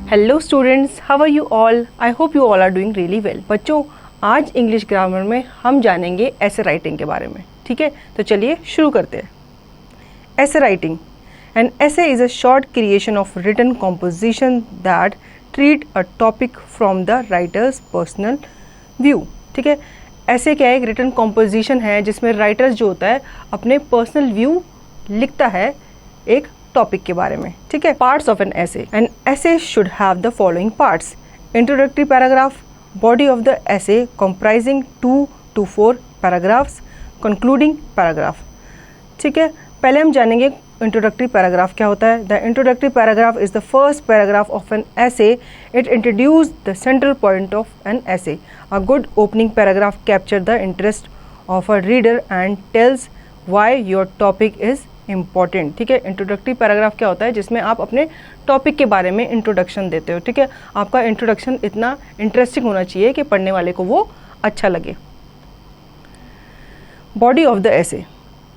Hello students, how are you all? I hope you all are doing really well. बच्चों, आज English grammar में हम जानेंगे ऐसे राइटिंग के बारे में। ठीक है, तो चलिए शुरू करते हैं। Essay writing, an essay is a short creation of written composition that treat a topic from the writer's personal view. ठीक है, ऐसे क्या है, एक रिटन कॉम्पोजिशन है जिसमें राइटर्स जो होता है अपने पर्सनल व्यू लिखता है एक टॉपिक के बारे में। ठीक है, parts of an essay should have the following parts: introductory paragraph, body of the essay comprising 2 to 4 paragraphs, concluding paragraph. ठीक है, पहले हम जानेंगे इंट्रोडक्टरी पैराग्राफ क्या होता है। The introductory paragraph is the first paragraph of an essay. It introduce the central point of an essay. A good opening paragraph capture the interest of a reader and tells why your topic is important. ठीक है, introductory paragraph क्या होता है, जिसमें आप अपने topic के बारे में इंट्रोडक्शन देते हो। ठीक है, आपका इंट्रोडक्शन इतना इंटरेस्टिंग होना चाहिए कि पढ़ने वाले को वो अच्छा लगे। Body of the essay,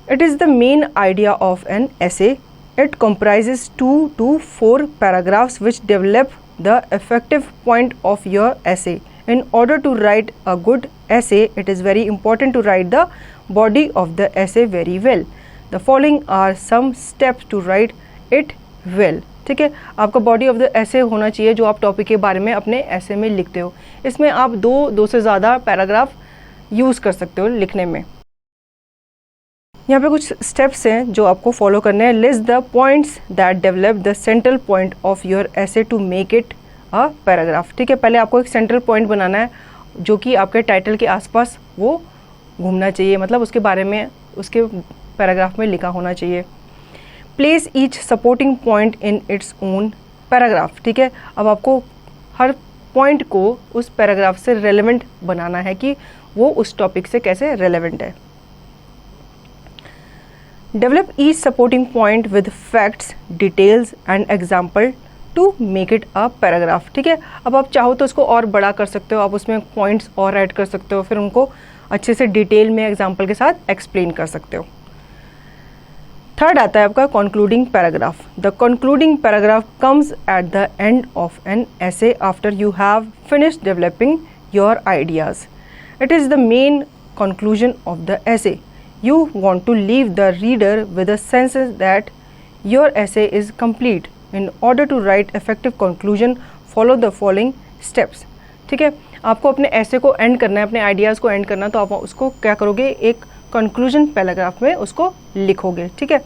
it is the main idea of an essay. It comprises 2 to 4 paragraphs which develop the effective point of your essay. In order to write a good essay, it is very important to write the body of the essay very well. The following are some steps to write it well. ठीक है, आपका body of the ऐसे होना चाहिए जो आप topic के बारे में अपने ऐसे में लिखते हो। इसमें आप दो से ज़्यादा पैराग्राफ यूज़ कर सकते हो लिखने में। यहाँ पे कुछ स्टेप्स हैं जो आपको फॉलो करने हैं। List the points that develop the central point of your essay to make it a paragraph. ठीक है, पहले आपको एक सेंट्रल पॉइंट बनाना है जो कि आपके टाइटल के आसपास वो घूमना चाहिए, मतलब उसके बारे में उसके पैराग्राफ में लिखा होना चाहिए। Place each supporting point in its own paragraph. ठीक है, अब आपको हर पॉइंट को उस पैराग्राफ से रेलेवेंट बनाना है कि वो उस टॉपिक से कैसे रेलेवेंट है। Develop each supporting point with facts, details and example to make it a paragraph. ठीक है, अब आप चाहो तो उसको और बड़ा कर सकते हो, आप उसमें पॉइंट्स और ऐड कर सकते हो, फिर उनको अच्छे से डिटेल में एग्जाम्पल के साथ एक्सप्लेन कर सकते हो। थर्ड आता है आपका concluding paragraph. The concluding paragraph comes at the end of an essay after you have finished developing your ideas. It is the main conclusion of the essay. You want to leave the reader with a sense that your essay is complete. In order to write effective conclusion, follow the following steps. ठीक है, आपको अपने ऐसे को and करना है, अपने ideas को एंड करना है, तो आप उसको क्या करोगे, एक कंक्लूजन पैराग्राफ में उसको लिखोगे। ठीक है,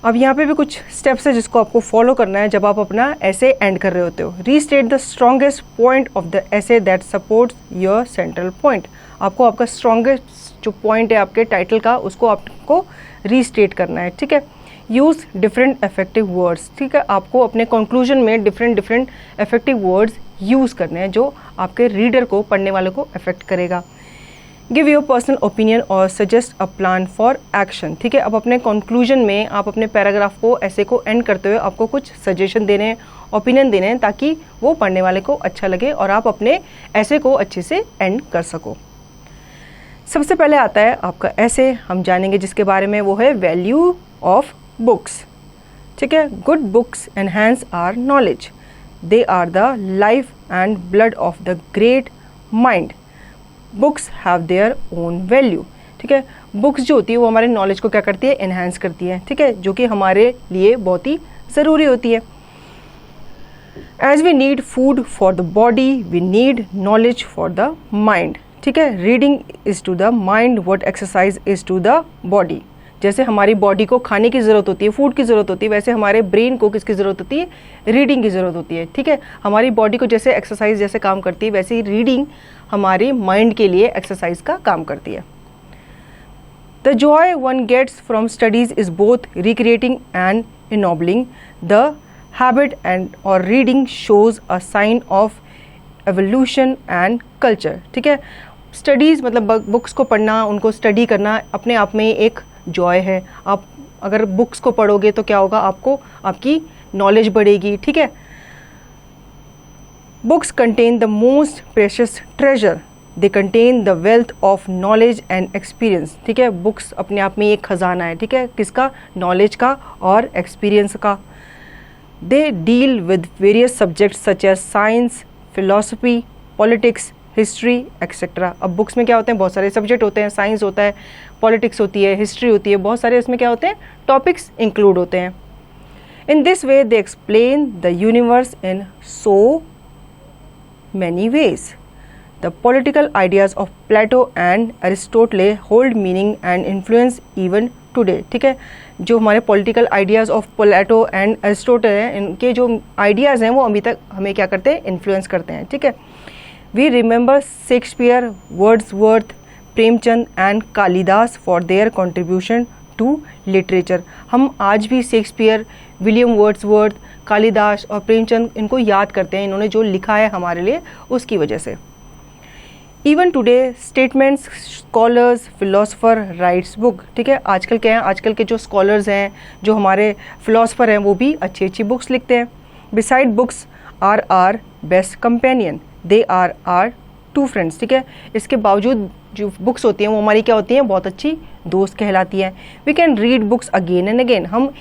अब यहाँ पे भी कुछ स्टेप्स है जिसको आपको फॉलो करना है जब आप अपना ऐसे एंड कर रहे होते हो। Restate the strongest point of the essay that supports your central point. आपको आपका स्ट्रॉन्गेस्ट जो पॉइंट है आपके टाइटल का, उसको आपको रीस्टेट करना है। ठीक है, यूज़ डिफरेंट इफेक्टिव वर्ड्स। ठीक है, आपको अपने कंक्लूजन में डिफरेंट इफेक्टिव वर्ड्स यूज़ करने हैं जो आपके रीडर को, पढ़ने वाले को अफेक्ट करेगा। गिव योर पर्सनल ओपिनियन और suggest a plan for action. ठीक है, अब अपने कंक्लूजन में आप अपने पैराग्राफ को ऐसे को एंड करते हुए आपको कुछ सजेशन देने हैं, ओपिनियन देने हैं, ताकि वो पढ़ने वाले को अच्छा लगे और आप अपने ऐसे को अच्छे से एंड कर सको। सबसे पहले आता है आपका ऐसे, हम जानेंगे जिसके बारे में, वो है वैल्यू ऑफ बुक्स। ठीक है, good books enhance our knowledge. They are the life and blood of the great mind. Books have their own value. ठीक है, बुक्स जो होती है वो हमारे नॉलेज को क्या करती है, एनहांस करती है। ठीक है, जो कि हमारे लिए बहुत ही ज़रूरी होती है। As we need food for the body, we need knowledge for the mind. ठीक है, reading is to the mind what exercise is to the body. जैसे हमारी बॉडी को खाने की ज़रूरत होती है, फूड की ज़रूरत होती है, वैसे हमारे ब्रेन को किसकी ज़रूरत होती है, रीडिंग की ज़रूरत होती है। ठीक है, हमारी बॉडी को जैसे एक्सरसाइज जैसे काम करती है, वैसे ही रीडिंग हमारे माइंड के लिए एक्सरसाइज का काम करती है। The joy one gets from studies is both recreating and ennobling. The habit and or reading shows a sign of evolution and culture. ठीक है, स्टडीज़ मतलब बुक्स को पढ़ना, उनको स्टडी करना अपने आप में एक जॉय है। आप अगर बुक्स को पढ़ोगे तो क्या होगा, आपको आपकी नॉलेज बढ़ेगी। ठीक है, books contain the most precious treasure. They contain the wealth of knowledge and experience. ठीक है, बुक्स अपने आप में एक ख़जाना है। ठीक है, किसका, नॉलेज का और एक्सपीरियंस का। They deal with various subjects such as science, philosophy, politics, history etcetera. अब बुक्स में क्या होते हैं, बहुत सारे सब्जेक्ट होते हैं, साइंस होता है, पॉलिटिक्स होती है, हिस्ट्री होती है, बहुत सारे इसमें क्या होते हैं, टॉपिक्स इंक्लूड होते हैं। In this way they explain the universe in so many ways. The political ideas of Plato and Aristotle hold meaning and influence even today. ठीक है, जो हमारे political ideas of Plato and Aristotle हैं, इनके जो ideas हैं वो अभी तक हमें क्या करते हैं, इन्फ्लुएंस करते हैं। ठीक है, we remember Shakespeare, Wordsworth, Premchand and Kalidas for their contribution to literature. हम आज भी शेक्सपियर, विलियम वर्ड्सवर्थ, कालिदास और प्रेमचंद इनको याद करते हैं, इन्होंने जो लिखा है हमारे लिए उसकी वजह से। Even today statements, scholars, philosopher rights book. ठीक है, आजकल क्या है, आजकल के जो स्कॉलर्स हैं, जो हमारे फिलोसफर हैं, वो भी अच्छी अच्छी बुक्स लिखते हैं। Besides books are our best companion, they are our true friends. ठीक है, इसके बावजूद जो बुक्स होती हैं वो हमारी क्या होती हैं, बहुत अच्छी दोस्त कहलाती हैं। We can read books again and again, हम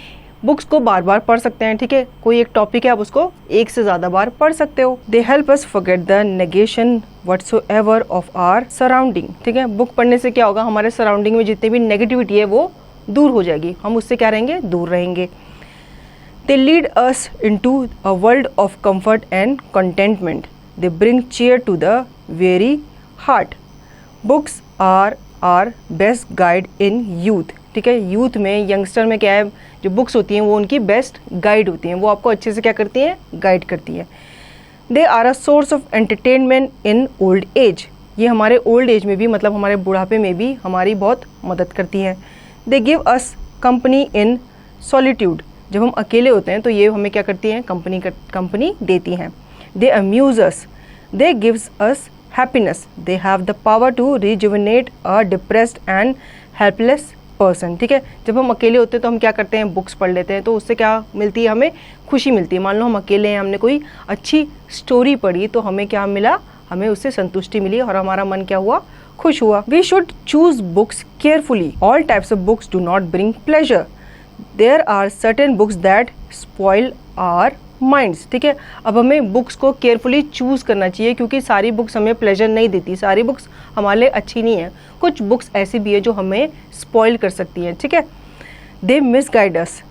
बुक्स को बार बार पढ़ सकते हैं। ठीक है, कोई एक टॉपिक है, आप उसको एक से ज़्यादा बार पढ़ सकते हो। They help us forget the negation whatsoever of our surrounding. ठीक है, बुक पढ़ने से क्या होगा, हमारे सराउंडिंग में जितनी भी नेगेटिविटी है वो दूर हो जाएगी, हम उससे क्या रहेंगे, दूर रहेंगे। They lead us into a world of comfort and contentment, they bring cheer to the very heart. Books are our best guide in youth. ठीक है, यूथ में, यंगस्टर में क्या है, जो बुक्स होती हैं वो उनकी बेस्ट गाइड होती हैं, वो आपको अच्छे से क्या करती हैं, गाइड करती हैं। They are a source of entertainment in old age, ये हमारे ओल्ड एज में भी, मतलब हमारे बुढ़ापे में भी हमारी बहुत मदद करती हैं। They give us company in solitude, जब हम अकेले होते हैं तो ये हमें क्या करती हैं, कंपनी देती हैं। They amuse us, they gives us happiness, they have the power to rejuvenate a depressed and helpless person. ठीक है, जब हम अकेले होते हैं तो हम क्या करते हैं, बुक्स पढ़ लेते हैं, तो उससे क्या मिलती है, हमें खुशी मिलती है। मान लो हम अकेले हैं, हमने कोई अच्छी स्टोरी पढ़ी तो हमें क्या मिला, हमें उससे संतुष्टि मिली और हमारा मन क्या हुआ, खुश हुआ। We should choose books carefully, all types of books do not bring pleasure, there are certain books that spoil our minds. ठीक है, अब हमें बुक्स को केयरफुली चूज़ करना चाहिए, क्योंकि सारी बुक्स हमें प्लेजर नहीं देती, सारी बुक्स हमारे लिए अच्छी नहीं है, कुछ बुक्स ऐसी भी है जो हमें स्पॉइल कर सकती हैं। ठीक है, they misguide us,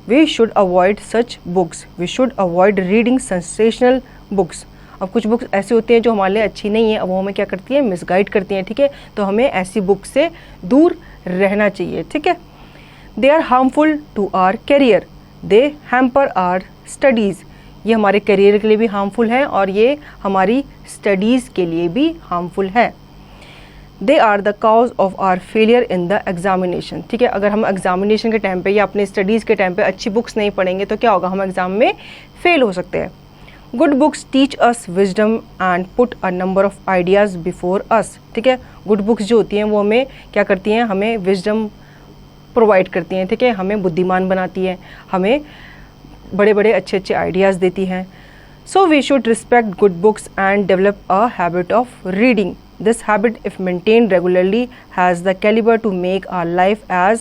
we should avoid such books, we should avoid reading sensational books. अब कुछ बुक्स ऐसी होती हैं जो हमारे लिए अच्छी नहीं है, अब वो हमें क्या करती हैं, मिसगाइड करती हैं। ठीक है, तो हमें ऐसी बुक से दूर रहना चाहिए। ठीक है, they are harmful to our career, they hamper our studies, ये हमारे करियर के लिए भी हार्मफुल है और ये हमारी स्टडीज़ के लिए भी हार्मफुल है। They are the cause of our failure in the examination. ठीक है, अगर हम एग्जामिनेशन के टाइम पे या अपने स्टडीज़ के टाइम पे अच्छी बुक्स नहीं पढ़ेंगे तो क्या होगा, हम एग्ज़ाम में फेल हो सकते हैं। Good books teach us wisdom and put a number of ideas before us. ठीक है, गुड बुक्स जो होती हैं वो हमें क्या करती हैं, हमें विजडम प्रोवाइड करती हैं। ठीक है, हमें बुद्धिमान बनाती हैं, हमें बड़े बड़े अच्छे अच्छे आइडियाज़ देती हैं। So we should respect good books and develop a habit of reading. This habit if maintain regularly has the calibre to make our life as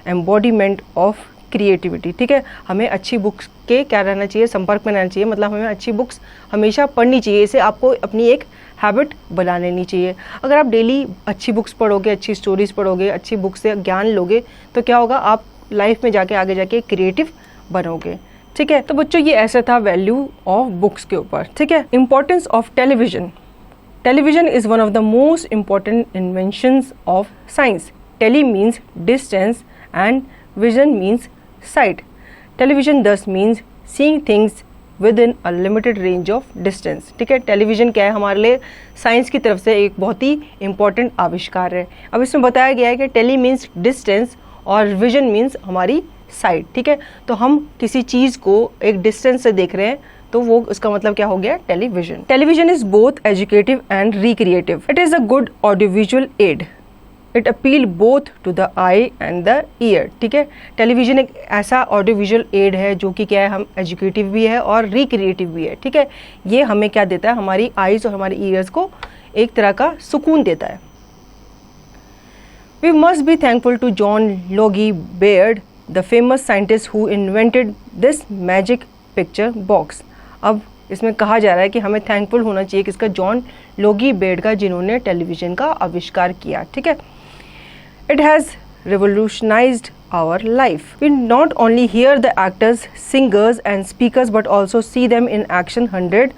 embodiment of creativity. ठीक है, हमें अच्छी बुक्स के क्या रहना चाहिए, संपर्क में रहना चाहिए, मतलब हमें अच्छी बुक्स हमेशा पढ़नी चाहिए, इसे आपको अपनी एक हैबिट बना लेनी चाहिए। अगर आप डेली अच्छी बुक्स पढ़ोगे, अच्छी स्टोरीज पढ़ोगे, अच्छी बुक से ज्ञान लोगे तो क्या होगा, आप लाइफ में जाके आगे जाके क्रिएटिव बनोगे। ठीक है, तो बच्चों ये ऐसा था वैल्यू ऑफ बुक्स के ऊपर। ठीक है, importance of television. Television is one of the most important inventions of science. Tele means distance and vision means sight. Television thus means seeing things within a limited range of distance. ठीक है, television क्या है, हमारे लिए science की तरफ से एक बहुत ही इंपॉर्टेंट आविष्कार है। अब इसमें बताया गया है कि टेली मीन्स डिस्टेंस और विजन मीन्स हमारी साइट। ठीक है, तो हम किसी चीज़ को एक डिस्टेंस से देख रहे हैं तो वो उसका मतलब क्या हो गया, television. Television is both educative and recreative. It is a good audiovisual aid. It appeal both to the eye and the ear. ठीक है, टेलीविज़न एक ऐसा ऑडियो विजुअल एड है जो कि क्या है, हम एजुकेटिव भी है और रिक्रिएटिव भी है। ठीक है, ये हमें क्या देता है, हमारी आईज और हमारी ईयर्स को एक तरह का सुकून देता है। We must be thankful to John Logie Baird, the famous scientist who invented this magic picture box. अब इसमें कहा जा रहा है कि हमें थैंकफुल होना चाहिए किसका, जॉन लोगी बेड का, जिन्होंने टेलीविज़न का आविष्कार किया। ठीक है, it has revolutionized our life. We not only hear the actors, singers and speakers but also see them in action hundred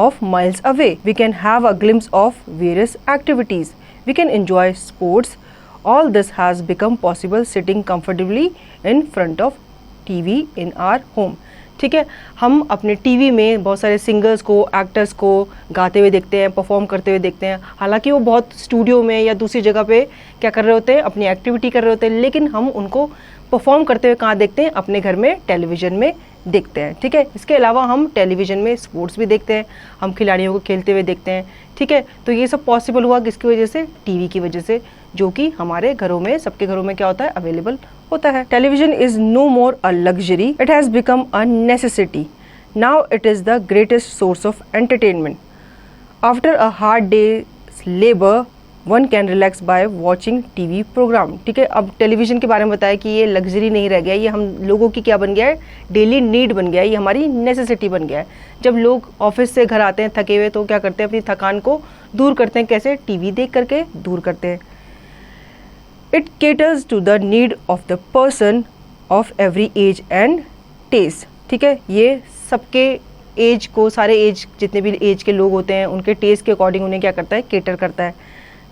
of miles away. We can have a glimpse of various activities. We can enjoy sports. All this has become possible sitting comfortably in front of TV in our home. ठीक है, हम अपने TV में बहुत सारे singers को, actors को गाते हुए देखते हैं, परफॉर्म करते हुए देखते हैं। हालांकि वो बहुत स्टूडियो में या दूसरी जगह पे क्या कर रहे होते हैं, अपनी एक्टिविटी कर रहे होते हैं, लेकिन हम उनको परफॉर्म करते हुए कहाँ देखते हैं, अपने घर में टेलीविज़न में देखते हैं। ठीक है, इसके अलावा हम टेलीविज़न में स्पोर्ट्स भी देखते हैं, हम खिलाड़ियों को खेलते हुए देखते हैं। ठीक है, तो ये सब पॉसिबल हुआ किसकी वजह से, टीवी की वजह से, जो कि हमारे घरों में, सबके घरों में क्या होता है, अवेलेबल होता है। Television is no more a luxury, it has become a necessity. Now it is the greatest source of entertainment. After a hard day's labour one can relax by watching TV programme. ठीक है, अब television के बारे में बताया कि ये luxury नहीं रह गया, ये हम लोगों की क्या बन गया है, डेली नीड बन गया है, ये हमारी नेसेसिटी बन गया है। जब लोग ऑफिस से घर आते हैं थके हुए, तो क्या करते हैं, अपनी थकान को दूर करते हैं, कैसे, टीवी देख करके दूर करते हैं। It caters to the need of the person of every age and taste. ठीक है, ये सबके एज को, सारे एज, जितने भी एज के लोग होते हैं, उनके टेस्ट के अकॉर्डिंग उन्हें क्या करता है, केटर करता है।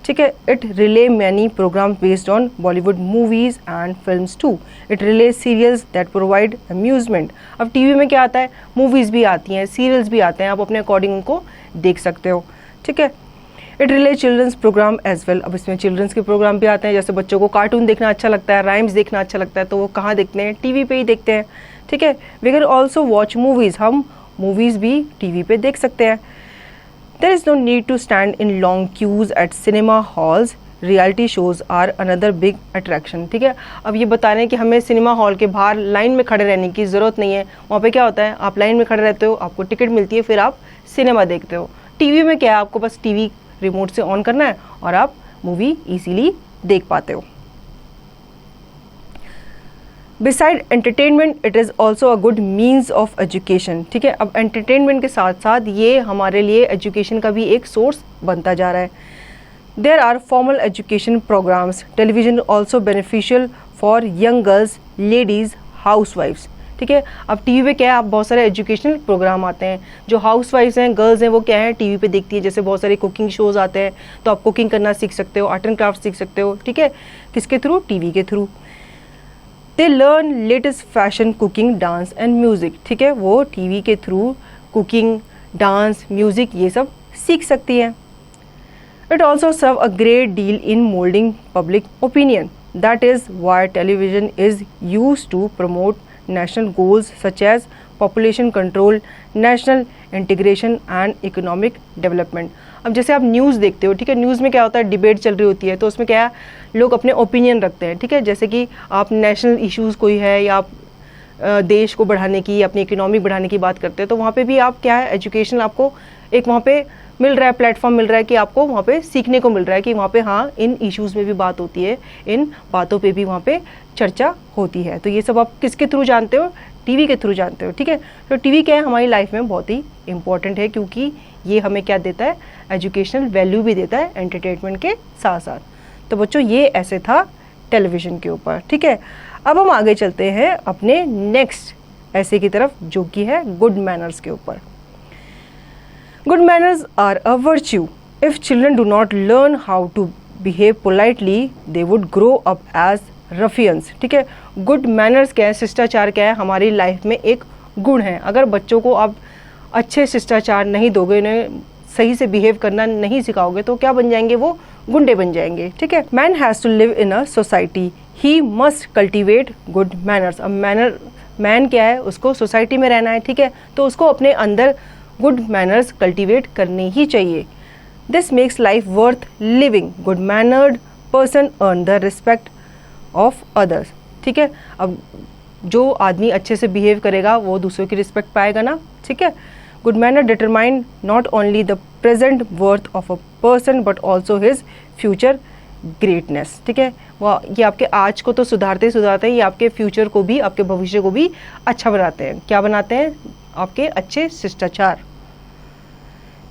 ठीक है, it relay many programme based on Bollywood movies and films too. It relay serials that provide amusement. अब टीवी में क्या आता है, मूवीज़ भी आती हैं, सीरियल्स भी आते हैं, आप अपने अकॉर्डिंग उनको देख सकते हो। ठीक है, it relay children's programme as well. अब इसमें चिल्ड्रंस के प्रोग्राम भी आते हैं, जैसे बच्चों को कार्टून देखना अच्छा लगता है, राइम्स देखना अच्छा लगता है, तो वो कहाँ देखते हैं, टीवी पे ही देखते हैं। ठीक है, we can also watch movies, हम मूवीज़ भी टीवी पे देख सकते हैं। There is no need to stand in long queues at cinema halls. Reality shows are another big attraction. ठीक है, अब ये बता रहे हैं कि हमें सिनेमा हॉल के बाहर लाइन में खड़े रहने की ज़रूरत नहीं है। वहाँ पे क्या होता है, आप लाइन में खड़े रहते हो, आपको टिकट मिलती है, फिर आप सिनेमा देखते हो। टीवी में क्या है, आपको बस टीवी रिमोट से ऑन करना है और आप मूवी इजीली देख पाते हो। Beside entertainment it is also a good means of education. ठीक है, अब एंटरटेनमेंट के साथ साथ ये हमारे लिए एजुकेशन का भी एक सोर्स बनता जा रहा है। There are formal education programmes. Television also beneficial for young girls, ladies, हाउस वाइफ्स। ठीक है, अब टीवी पे क्या है, आप बहुत सारे एजुकेशनल प्रोग्राम आते हैं, जो हाउस वाइफ्स हैं, गर्ल्स हैं, वो क्या है, टीवी पे देखती है। जैसे बहुत सारे कुकिंग शोज़ आते हैं, तो आप कुकिंग करना सीख सकते हो, आर्ट एंड क्राफ्ट सीख सकते हो। ठीक है, किसके थ्रू, टीवी के through. They learn latest fashion, cooking, dance and music. ठीक है, वो टीवी के थ्रू कुकिंग, डांस, म्यूज़िक ये सब सीख सकती हैं। It also serve a great deal in moulding public opinion. That is why television is use to promote national goals such as population control, national integration and economic development. अब जैसे आप news देखते हो, ठीक है, न्यूज़ में क्या होता है, डिबेट चल रही होती है, तो उसमें क्या है, लोग अपने ओपिनियन रखते हैं। ठीक है, जैसे कि आप नेशनल इश्यूज़ कोई है, या आप देश को बढ़ाने की, अपनी इकोनॉमी बढ़ाने की बात करते हैं, तो वहाँ पे भी आप क्या है, एजुकेशन आपको एक वहाँ पे मिल रहा है, प्लेटफॉर्म मिल रहा है कि आपको वहाँ पे सीखने को मिल रहा है कि वहाँ पे हाँ, इन इश्यूज़ में भी बात होती है, इन बातों पे भी वहाँ पे चर्चा होती है। तो ये सब आप किसके थ्रू जानते हो, टीवी के थ्रू जानते हो। ठीक है, तो टीवी क्या है, हमारी लाइफ में बहुत ही इंपॉर्टेंट है, क्योंकि ये हमें क्या देता है, एजुकेशनल वैल्यू भी देता है एंटरटेनमेंट के साथ साथ। तो बच्चों, ये ऐसे था टेलीविज़न के ऊपर। ठीक है, अब हम आगे चलते हैं अपने नेक्स्ट ऐसे की तरफ, जो कि है गुड मैनर्स के ऊपर। Good manners are a virtue. If children do not learn how to behave politely, they would grow up as ruffians. ठीक है, गुड मैनर्स क्या है, शिष्टाचार क्या है, हमारी लाइफ में एक गुण है। अगर बच्चों को आप अच्छे शिष्टाचार नहीं दोगे, उन्हें सही से बिहेव करना नहीं सिखाओगे, तो क्या बन जाएंगे, वो गुंडे बन जाएंगे। ठीक है, man has to live in a society, he must cultivate good manners. अब मैन क्या है, उसको सोसाइटी में रहना है। ठीक है, तो उसको अपने अंदर गुड मैनर्स कल्टिवेट करने ही चाहिए। This makes life worth living. Good mannered person earn the respect of others. ठीक है, अब जो आदमी अच्छे से बिहेव करेगा, वो दूसरों की रिस्पेक्ट पाएगा ना। ठीक है, good manner determine not only the present worth of a person but also his future greatness. ठीक है, वो ये आपके आज को तो सुधारते ही सुधारते हैं, ये आपके फ्यूचर को भी, आपके भविष्य को भी अच्छा बनाते हैं। क्या बनाते हैं? आपके अच्छे शिष्टाचार।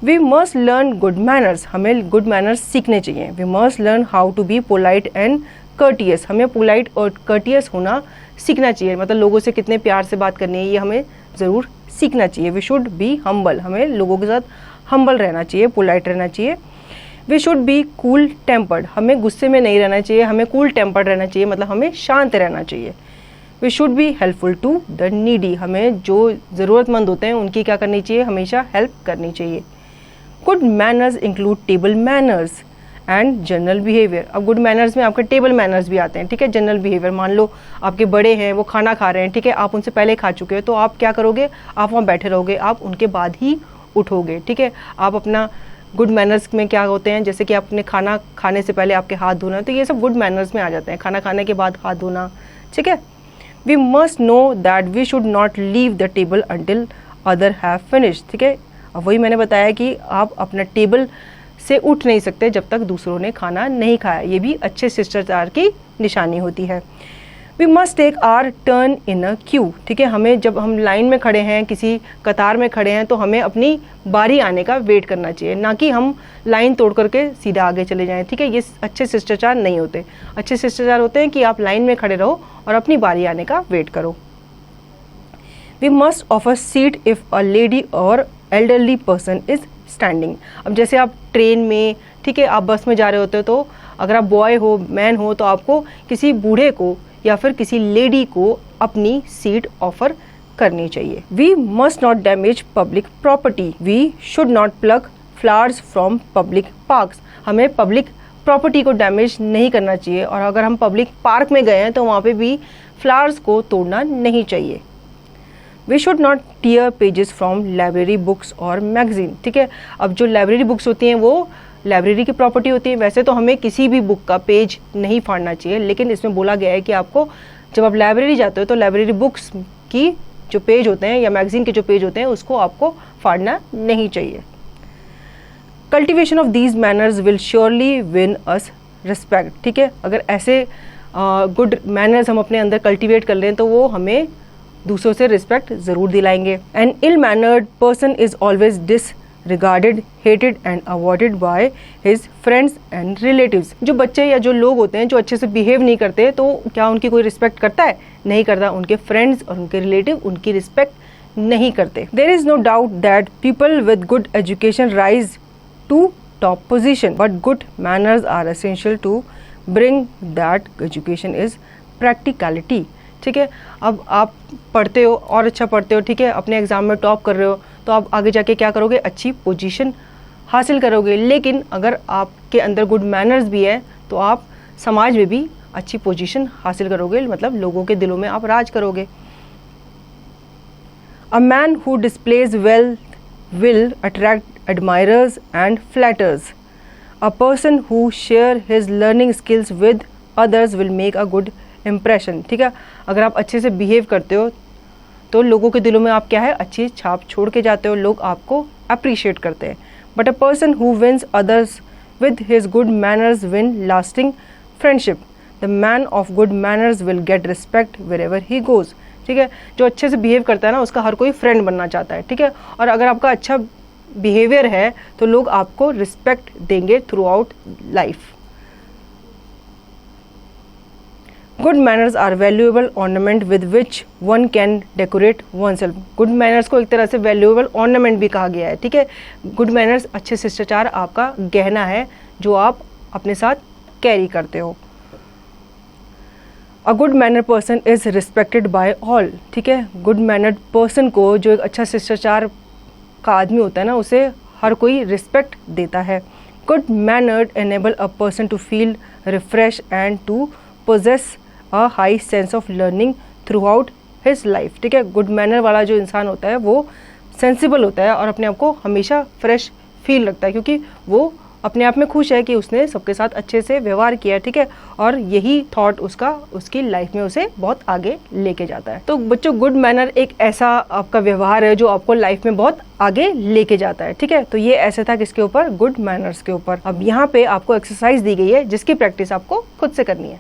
We must learn good manners, हमें गुड मैनर्स सीखने चाहिए। We must learn how to be polite and courteous, हमें पोलाइट और कर्टियस होना सीखना चाहिए, मतलब लोगों से कितने प्यार से बात करनी है ये हमें ज़रूर सीखना चाहिए। वी शुड बी हम्बल, हमें लोगों के साथ हम्बल रहना चाहिए, पोलाइट रहना चाहिए। We should be cool tempered, हमें गुस्से में नहीं रहना चाहिए, हमें कूल टेम्पर्ड रहना चाहिए, मतलब हमें शांत रहना चाहिए। We should be helpful to the needy, हमें जो ज़रूरतमंद होते हैं उनकी क्या करनी चाहिए? हमेशा हेल्प करनी चाहिए। Good manners include table manners and general behaviour. अब गुड मैनर्स में आपके टेबल मैनर्स भी आते हैं। ठीक है, जनरल बिहेवियर, मान लो आपके बड़े हैं, वो खाना खा रहे हैं, ठीक है, आप उनसे पहले खा चुके हो, तो आप क्या करोगे? आप वहाँ बैठे रहोगे, आप उनके बाद ही उठोगे। ठीक है, आप अपना गुड मैनर्स में क्या होते हैं, जैसे कि आपने खाना खाने से पहले आपके हाथ धोना, तो ये सब गुड मैनर्स में आ जाते हैं। खाना खाने के बाद हाथ धोना। ठीक है, we must know that we should not leave the table until other have finish. ठीक है, अब वही मैंने बताया कि आप अपना टेबल से उठ नहीं सकते जब तक दूसरों ने खाना नहीं खाया, ये भी अच्छे शिष्टाचार की निशानी होती है। We must take our turn in a queue. ठीक है, हमें जब हम लाइन में खड़े हैं, किसी कतार में खड़े हैं, तो हमें अपनी बारी आने का वेट करना चाहिए, ना कि हम लाइन तोड़ करके सीधा आगे चले जाएं। ठीक है, ये अच्छे शिष्टाचार नहीं होते। अच्छे शिष्टाचार होते हैं कि आप लाइन में खड़े रहो और अपनी बारी आने का वेट करो। We must offer seat if a lady or elderly person is standing. अब जैसे आप ट्रेन में, ठीक है, आप बस में जा रहे होते हो, तो अगर आप बॉय हो, मैन हो, तो आपको किसी बूढ़े को या फिर किसी लेडी को अपनी सीट ऑफर करनी चाहिए। We must not damage public property. We should not pluck flowers from public parks, हमें पब्लिक प्रॉपर्टी को डैमेज नहीं करना चाहिए, और अगर हम पब्लिक पार्क में गए हैं तो वहाँ पे भी फ्लावर्स को तोड़ना नहीं चाहिए। We should not tear pages from library books or magazine. ठीक है, अब जो लाइब्रेरी बुक्स होती हैं वो लाइब्रेरी की प्रॉपर्टी होती है। वैसे तो हमें किसी भी बुक का पेज नहीं फाड़ना चाहिए, लेकिन इसमें बोला गया है कि आपको जब आप लाइब्रेरी जाते हो तो लाइब्रेरी बुक्स की जो पेज होते हैं या मैगजीन के जो पेज होते हैं उसको आपको फाड़ना नहीं चाहिए। Cultivation of these manners will surely win us respect. ठीक है, अगर ऐसे गुड मैनर्स हम अपने अंदर कल्टिवेट कर लें तो वो हमें दूसरों से रिस्पेक्ट ज़रूर दिलाएंगे। An ill mannered person is always disregarded, hated and avoided by his friends and relatives. जो बच्चे या जो लोग होते हैं जो अच्छे से बिहेव नहीं करते, तो क्या उनकी कोई रिस्पेक्ट करता है? नहीं करता। उनके फ्रेंड्स और उनके रिलेटिव उनकी रिस्पेक्ट नहीं करते। There is no doubt that people with good education rise to top position, but good manners are essential to bring that education is practicality. ठीक है, अब आप पढ़ते हो और अच्छा पढ़ते हो, ठीक है, अपने एग्जाम में टॉप कर रहे हो, तो आप आगे जाके क्या करोगे? अच्छी पोजीशन हासिल करोगे। लेकिन अगर आपके अंदर गुड मैनर्स भी है तो आप समाज में भी अच्छी पोजीशन हासिल करोगे, मतलब लोगों के दिलों में आप राज करोगे। A man who displays wealth will attract admirers and flutters. A person who share his learning skills with others will make a good impression. ठीक है, अगर आप अच्छे से बिहेव करते हो तो लोगों के दिलों में आप क्या है? अच्छी छाप छोड़ के जाते हो, लोग आपको अप्रिशिएट करते हैं। But a person who wins others with his good manners win lasting friendship. The man of good manners will get respect wherever he goes. ठीक है, जो अच्छे से बिहेव करता है ना, उसका हर कोई फ्रेंड बनना चाहता है। ठीक है, और अगर आपका अच्छा बिहेवियर है तो लोग आपको रिस्पेक्ट देंगे throughout life. Good manners are valuable ornament with which one can decorate oneself. Good manners को एक तरह से वैल्यूएबल ऑर्नामेंट भी कहा गया है। ठीक है, गुड मैनर्स, अच्छे शिष्टाचार आपका गहना है जो आप अपने साथ कैरी करते हो। A good manner person is respected by all. ठीक है, गुड मैनर्ड पर्सन को, जो एक अच्छा शिष्टाचार का आदमी होता है ना, उसे हर कोई रिस्पेक्ट देता है। Good mannered enable a person to feel refresh and to possess a high sense of learning throughout his life. ठीक है, गुड मैनर वाला जो इंसान होता है वो सेंसिबल होता है और अपने आप को हमेशा फ्रेश फील रखता है, क्योंकि वो अपने आप में खुश है कि उसने सबके साथ अच्छे से व्यवहार किया, ठीक है, और यही थॉट उसका उसकी लाइफ में उसे बहुत आगे लेके जाता है। तो बच्चों, गुड मैनर एक ऐसा आपका व्यवहार है जो आपको लाइफ में बहुत आगे लेके जाता है, ठीक है। तो ये ऐसे था किसके ऊपर, गुड मैनर्स के ऊपर। अब यहाँ पे आपको एक्सरसाइज दी गई है जिसकी प्रैक्टिस आपको खुद से करनी है।